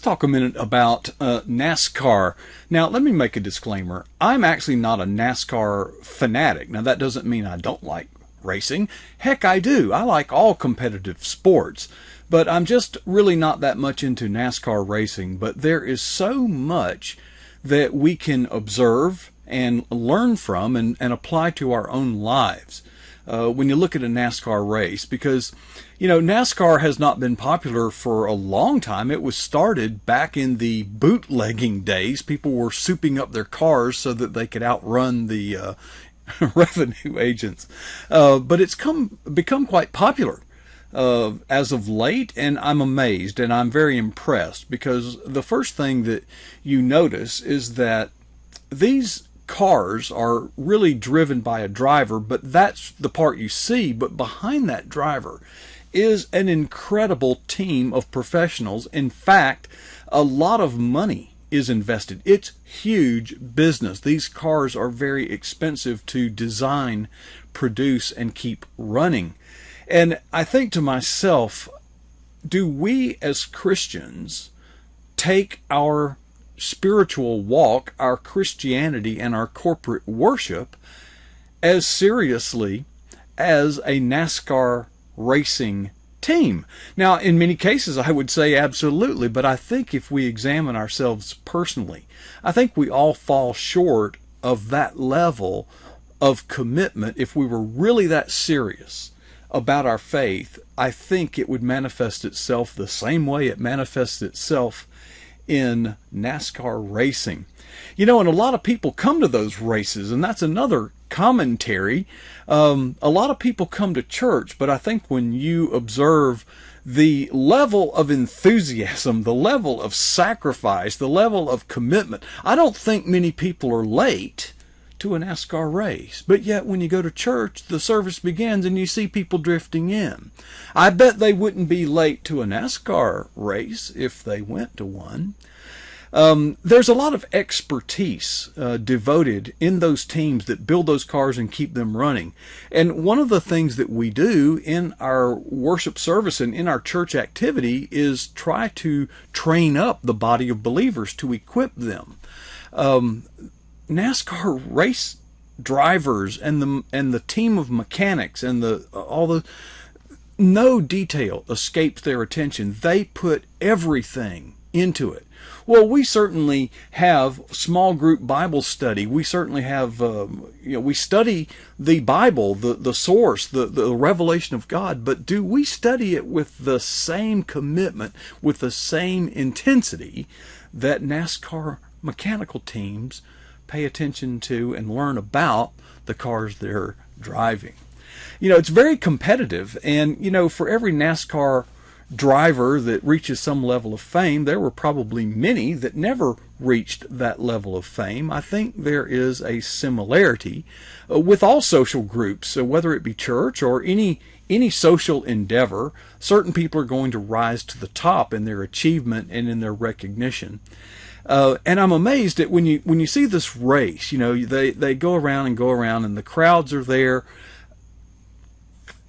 let's talk a minute about NASCAR. Now, let me make a disclaimer. I'm actually not a NASCAR fanatic. Now, that doesn't mean I don't like racing. Heck, I do. I like all competitive sports. But I'm just really not that much into NASCAR racing. But there is so much that we can observe and learn from and apply to our own lives when you look at a NASCAR race. Because, you know, NASCAR has not been popular for a long time. It was started back in the bootlegging days. People were souping up their cars so that they could outrun the revenue agents. But it's become quite popular as of late, and I'm amazed and I'm very impressed, because the first thing that you notice is that these cars are really driven by a driver, but that's the part you see. But behind that driver is an incredible team of professionals. In fact, a lot of money is invested. It's huge business. These cars are very expensive to design, produce, and keep running. And I think to myself, do we as Christians take our spiritual walk, our Christianity, and our corporate worship as seriously as a NASCAR racing team? Now, in many cases, I would say absolutely, but I think if we examine ourselves personally, I think we all fall short of that level of commitment. If we were really that serious about our faith, I think it would manifest itself the same way it manifests itself in NASCAR racing. You know, and a lot of people come to those races, and that's another commentary. A lot of people come to church, but I think when you observe the level of enthusiasm, the level of sacrifice, the level of commitment, I don't think many people are late to a NASCAR race. But yet when you go to church, the service begins and you see people drifting in. I bet they wouldn't be late to a NASCAR race if they went to one. There's a lot of expertise devoted in those teams that build those cars and keep them running. And one of the things that we do in our worship service and in our church activity is try to train up the body of believers, to equip them. NASCAR race drivers and the team of mechanics and no detail escapes their attention. They put everything into it. Well, we certainly have small group Bible study. We certainly have, we study the Bible, the source, the revelation of God. But do we study it with the same commitment, with the same intensity that NASCAR mechanical teams pay attention to and learn about the cars they're driving? You know, it's very competitive. And, you know, for every NASCAR driver that reaches some level of fame, there were probably many that never reached that level of fame. I think there is a similarity with all social groups, whether it be church or any social endeavor. Certain people are going to rise to the top in their achievement and in their recognition. And I'm amazed that when you see this race, you know, they go around and the crowds are there.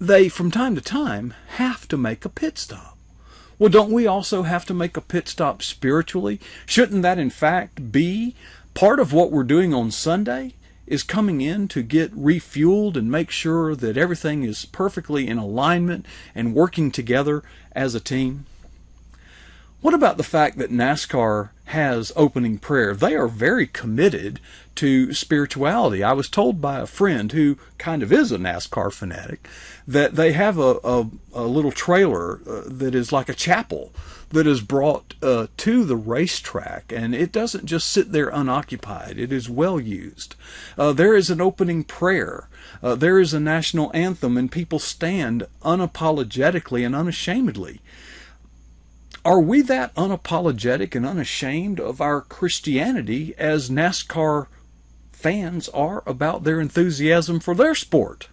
They, from time to time, have to make a pit stop. Well, don't we also have to make a pit stop spiritually? Shouldn't that, in fact, be part of what we're doing on Sunday? Is coming in to get refueled and make sure that everything is perfectly in alignment and working together as a team? What about the fact that NASCAR has opening prayer? They are very committed to spirituality. I was told by a friend who kind of is a NASCAR fanatic that they have a little trailer that is like a chapel that is brought to the racetrack, and it doesn't just sit there unoccupied. It is well used. There is an opening prayer. There is a national anthem, and people stand unapologetically and unashamedly. Are we that unapologetic and unashamed of our Christianity as NASCAR fans are about their enthusiasm for their sport?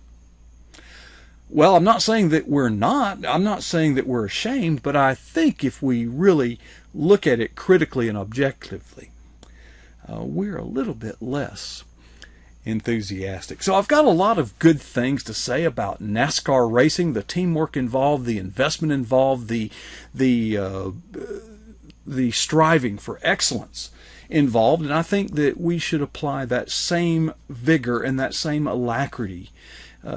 Well, I'm not saying that we're not. I'm not saying that we're ashamed, but I think if we really look at it critically and objectively, we're a little bit less enthusiastic. So I've got a lot of good things to say about NASCAR racing, the teamwork involved, the investment involved, the the striving for excellence involved, and I think that we should apply that same vigor and that same alacrity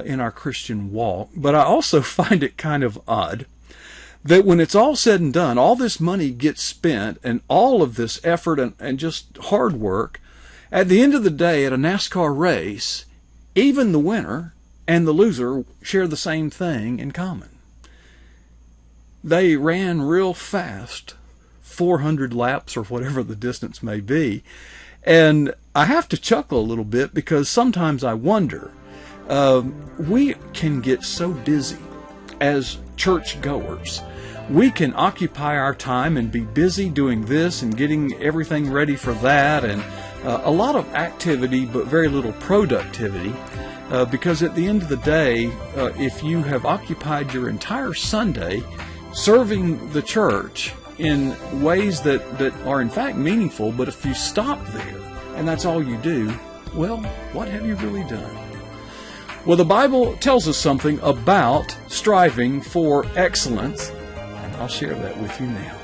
in our Christian walk. But I also find it kind of odd that when it's all said and done, all this money gets spent and all of this effort and just hard work, at the end of the day at a NASCAR race, even the winner and the loser share the same thing in common. They ran real fast, 400 laps or whatever the distance may be. And I have to chuckle a little bit because sometimes I wonder, we can get so busy as churchgoers. We can occupy our time and be busy doing this and getting everything ready for that, and a lot of activity but very little productivity, because at the end of the day, if you have occupied your entire Sunday serving the church in ways that are in fact meaningful, but if you stop there and that's all you do, well, what have you really done? Well, the Bible tells us something about striving for excellence, and I'll share that with you now.